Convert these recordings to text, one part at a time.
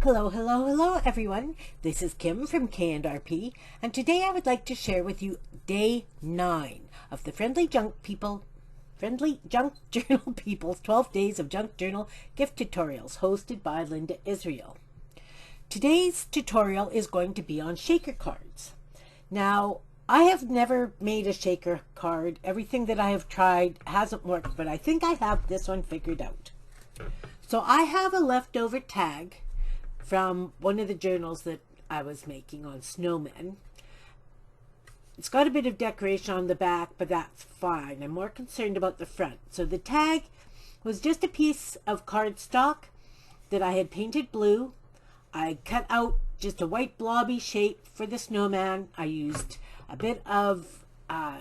Hello, hello, hello everyone. This is Kim from K&RP, and today I would like to share with you day 9 of the Friendly Junk Journal People's 12 Days of Junk Journal Gift Tutorials, hosted by Linda Israel. Today's tutorial is going to be on shaker cards. Now, I have never made a shaker card. Everything that I have tried hasn't worked, but I think I have this one figured out. So I have a leftover tag from one of the journals that I was making on snowmen. It's got a bit of decoration on the back, but that's fine. I'm more concerned about the front. So the tag was just a piece of cardstock that I had painted blue. I cut out just a white blobby shape for the snowman. I used a bit of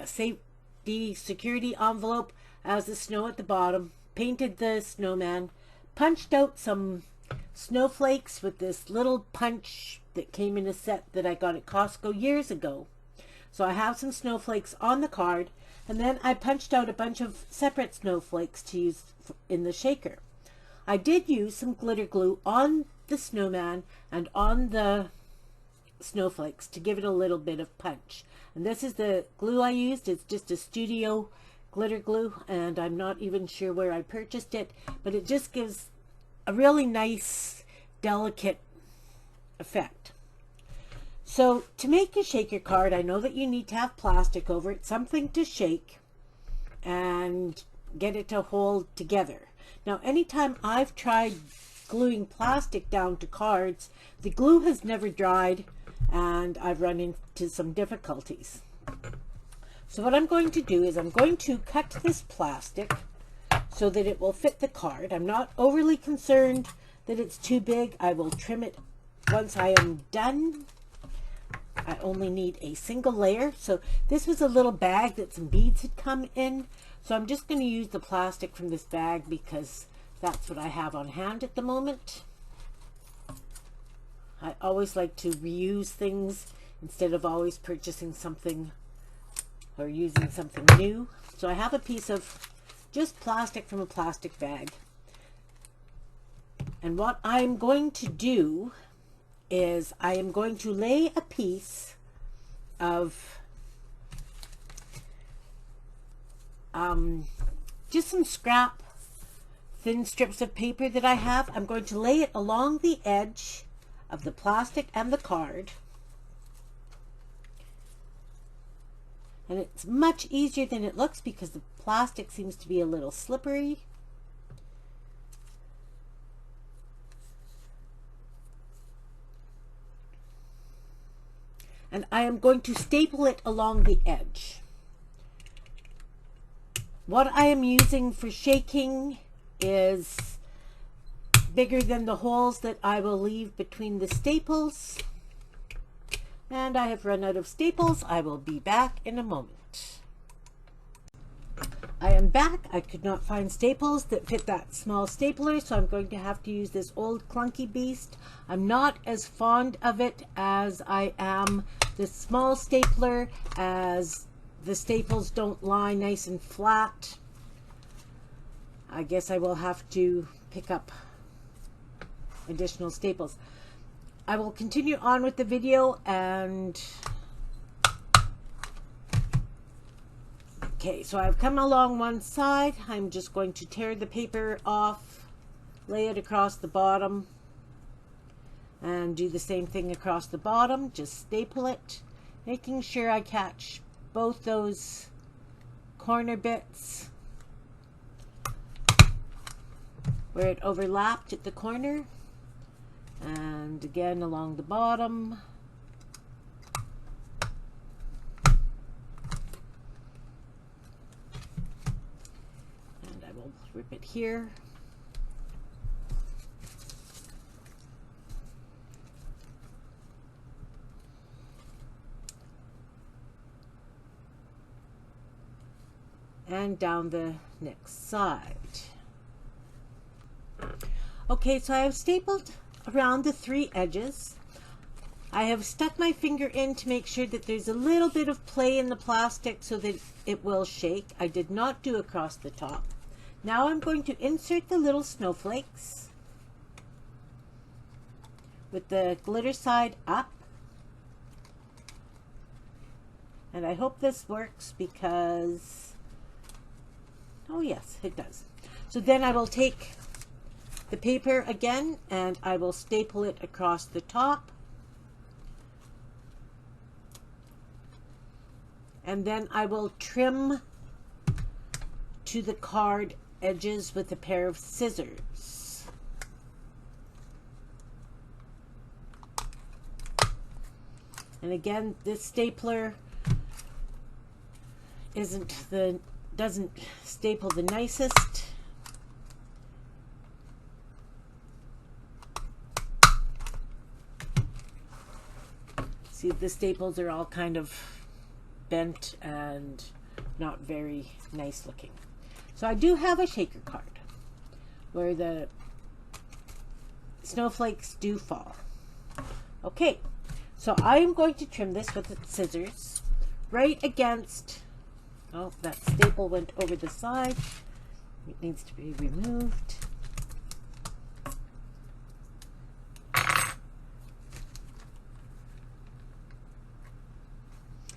safety security envelope as the snow at the bottom, painted the snowman, punched out some snowflakes with this little punch that came in a set that I got at Costco years ago. So I have some snowflakes on the card, and then I punched out a bunch of separate snowflakes to use in the shaker. I did use some glitter glue on the snowman and on the snowflakes to give it a little bit of punch. And this is the glue I used. It's just a studio glitter glue, and I'm not even sure where I purchased it, but it just gives a really nice, delicate effect. So to make a shaker card, I know that you need to have plastic over it, something to shake and get it to hold together. Now, anytime I've tried gluing plastic down to cards, the glue has never dried and I've run into some difficulties. So what I'm going to do is I'm going to cut this plastic so that it will fit the card. I'm not overly concerned that it's too big. I will trim it once I am done. I only need a single layer. So this was a little bag that some beads had come in. So I'm just going to use the plastic from this bag because that's what I have on hand at the moment. I always like to reuse things instead of always purchasing something or using something new. So I have a piece of just plastic from a plastic bag. And what I'm going to do is I am going to lay a piece of just some scrap thin strips of paper that I have. I'm going to lay it along the edge of the plastic and the card. And it's much easier than it looks because the plastic seems to be a little slippery. And I am going to staple it along the edge. What I am using for shaking is bigger than the holes that I will leave between the staples. And I have run out of staples. I will be back in a moment. I am back. I could not find staples that fit that small stapler, so I'm going to have to use this old clunky beast. I'm not as fond of it as I am the small stapler, as the staples don't lie nice and flat. I guess I will have to pick up additional staples. I will continue on with the video and okay, so I've come along one side. I'm just going to tear the paper off, lay it across the bottom, and do the same thing across the bottom. Just staple it, making sure I catch both those corner bits where it overlapped at the corner. And again along the bottom. And I will rip it here. And down the next side. Okay, so I have stapled around the 3 edges. I have stuck my finger in to make sure that there's a little bit of play in the plastic so that it will shake. I did not do across the top. Now I'm going to insert the little snowflakes with the glitter side up. And I hope this works because, oh yes, it does. So then I will take the paper again and I will staple it across the top. And then I will trim to the card edges with a pair of scissors. And again, this stapler doesn't staple the nicest. See, the staples are all kind of bent and not very nice looking. So I do have a shaker card where the snowflakes do fall. Okay, so I'm going to trim this with the scissors right against, oh, that staple went over the side. It needs to be removed.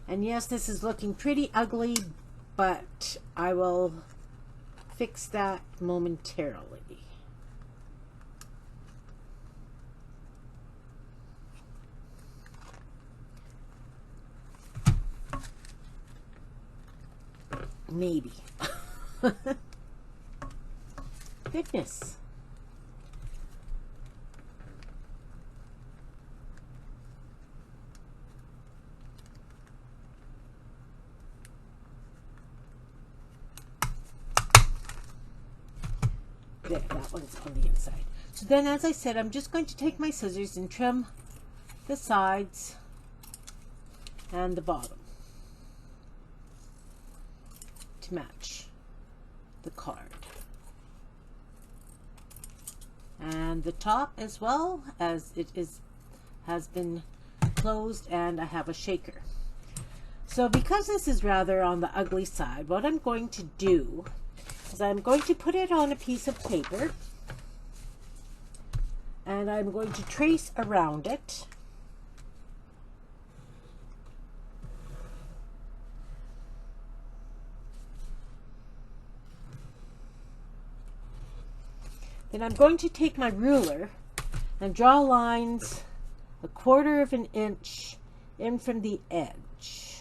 And yes, this is looking pretty ugly, but I will fix that momentarily. Maybe. Goodness. There, that one's on the inside. So then, as I said, I'm just going to take my scissors and trim the sides and the bottom to match the card. And the top as well, as it has been closed, and I have a shaker. So because this is rather on the ugly side, what I'm going to do is I'm going to put it on a piece of paper and I'm going to trace around it. Then I'm going to take my ruler and draw lines 1/4 of an inch in from the edge.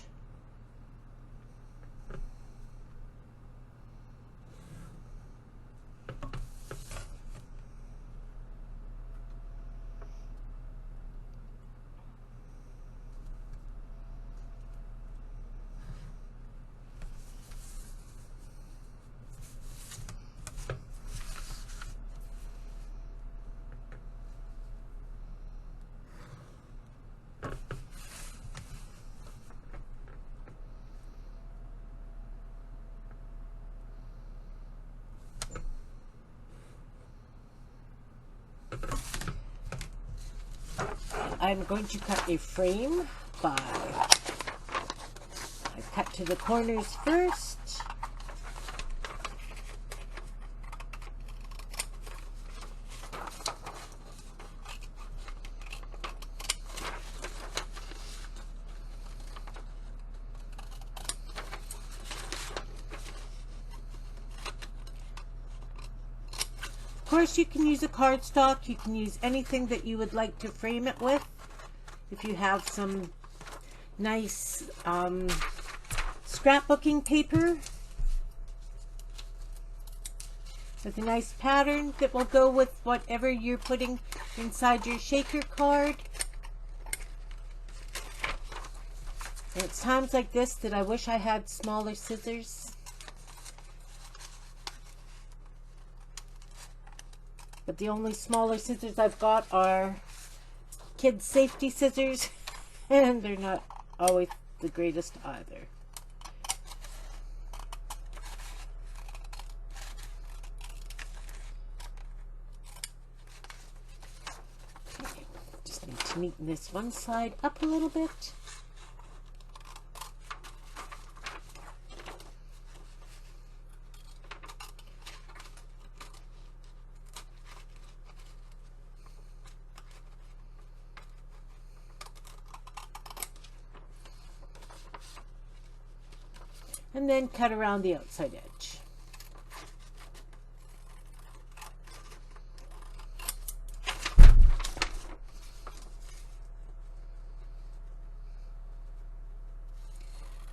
I'm going to cut a frame by, I cut to the corners first. Of course, you can use a cardstock. You can use anything that you would like to frame it with. If you have some nice scrapbooking paper with a nice pattern that will go with whatever you're putting inside your shaker card. And it's times like this that I wish I had smaller scissors. But the only smaller scissors I've got are kids' safety scissors, and they're not always the greatest either. Okay, just need to neaten this one side up a little bit. and then cut around the outside edge.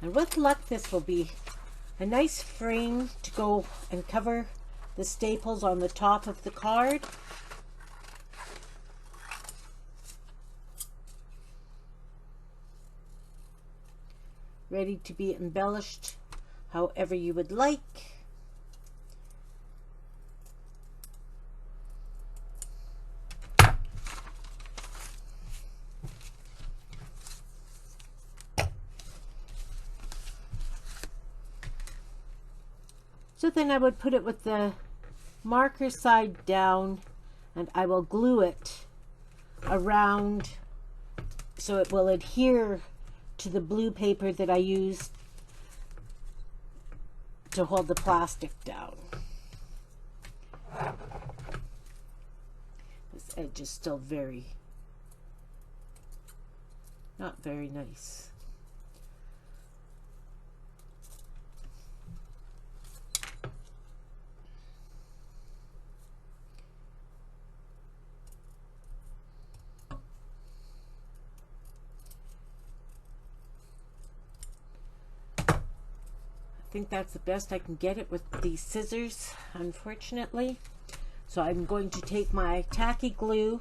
And with luck, this will be a nice frame to go and cover the staples on the top of the card. Ready to be embellished however you would like. So then I would put it with the marker side down, and I will glue it around so it will adhere to the blue paper that I used to hold the plastic down. This edge is still not very nice. I think that's the best I can get it with these scissors, unfortunately. So I'm going to take my tacky glue.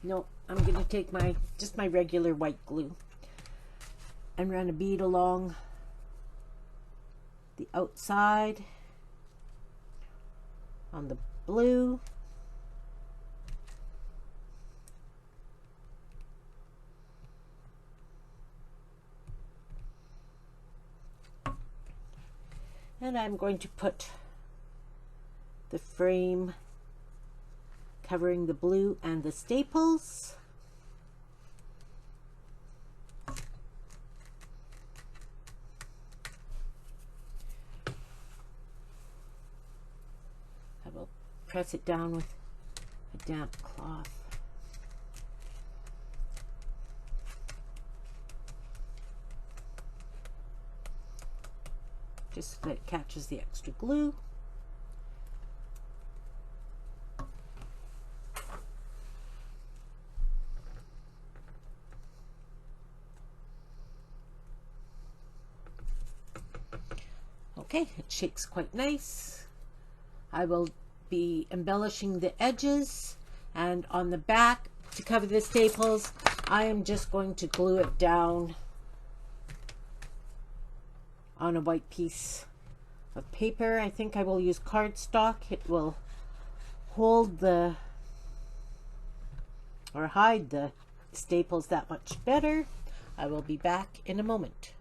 No, I'm going to take just my regular white glue and run a bead along the outside on the blue. And I'm going to put the frame covering the blue and the staples. I will press it down with a damp cloth. Just so that it catches the extra glue. Okay, it shakes quite nice. I will be embellishing the edges, and on the back to cover the staples, I am just going to glue it down on a white piece of paper. I think I will use cardstock. It will hold or hide the staples that much better. I will be back in a moment.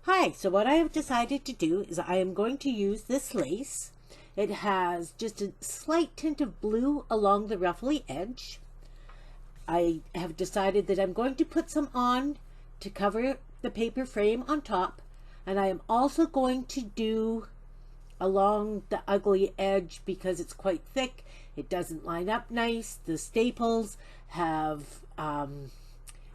Hi, so what I have decided to do is I am going to use this lace. It has just a slight tint of blue along the ruffly edge. I have decided that I'm going to put some on to cover the paper frame on top, and I am also going to do along the ugly edge because it's quite thick. It doesn't line up nice. The staples have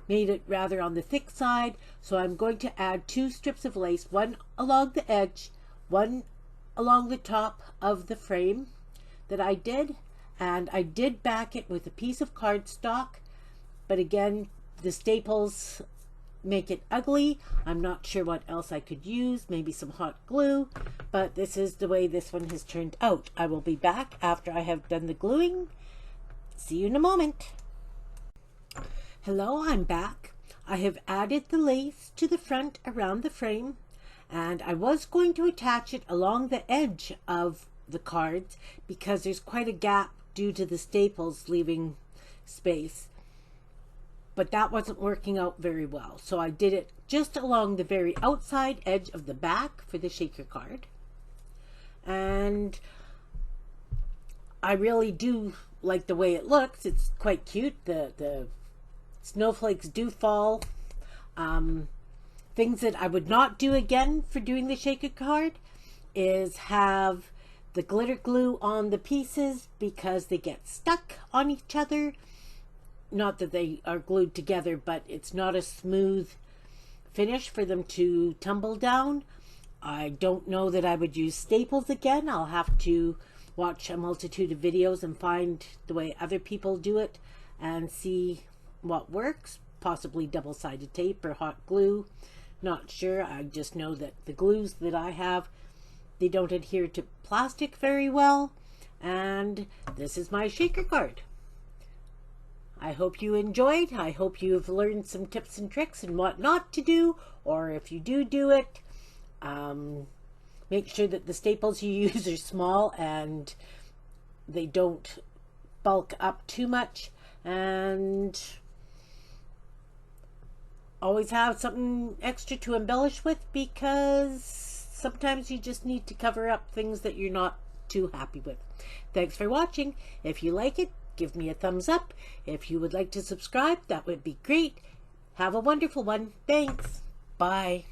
made it rather on the thick side, so I'm going to add 2 strips of lace, one along the edge, one along the top of the frame that I did, and I did back it with a piece of cardstock, but again, the staples make it ugly. I'm not sure what else I could use, maybe some hot glue, but this is the way this one has turned out. I will be back after I have done the gluing. See you in a moment. Hello, I'm back. I have added the lace to the front around the frame, and I was going to attach it along the edge of the cards because there's quite a gap due to the staples leaving space, but that wasn't working out very well, so I did it just along the very outside edge of the back for the shaker card. And I really do like the way it looks. It's quite cute. The snowflakes do fall. Things that I would not do again for doing the shaker card is have the glitter glue on the pieces because they get stuck on each other. not that they are glued together, but it's not a smooth finish for them to tumble down. I don't know that I would use staples again. I'll have to watch a multitude of videos and find the way other people do it and see what works. Possibly double-sided tape or hot glue. Not sure. I just know that the glues that I have, they don't adhere to plastic very well. And this is my shaker card. I hope you enjoyed. I hope you've learned some tips and tricks and what not to do, or if you do it, make sure that the staples you use are small and they don't bulk up too much, and always have something extra to embellish with, because sometimes you just need to cover up things that you're not too happy with. Thanks for watching. If you like it, give me a thumbs up. If you would like to subscribe, that would be great. Have a wonderful one. Thanks. Bye.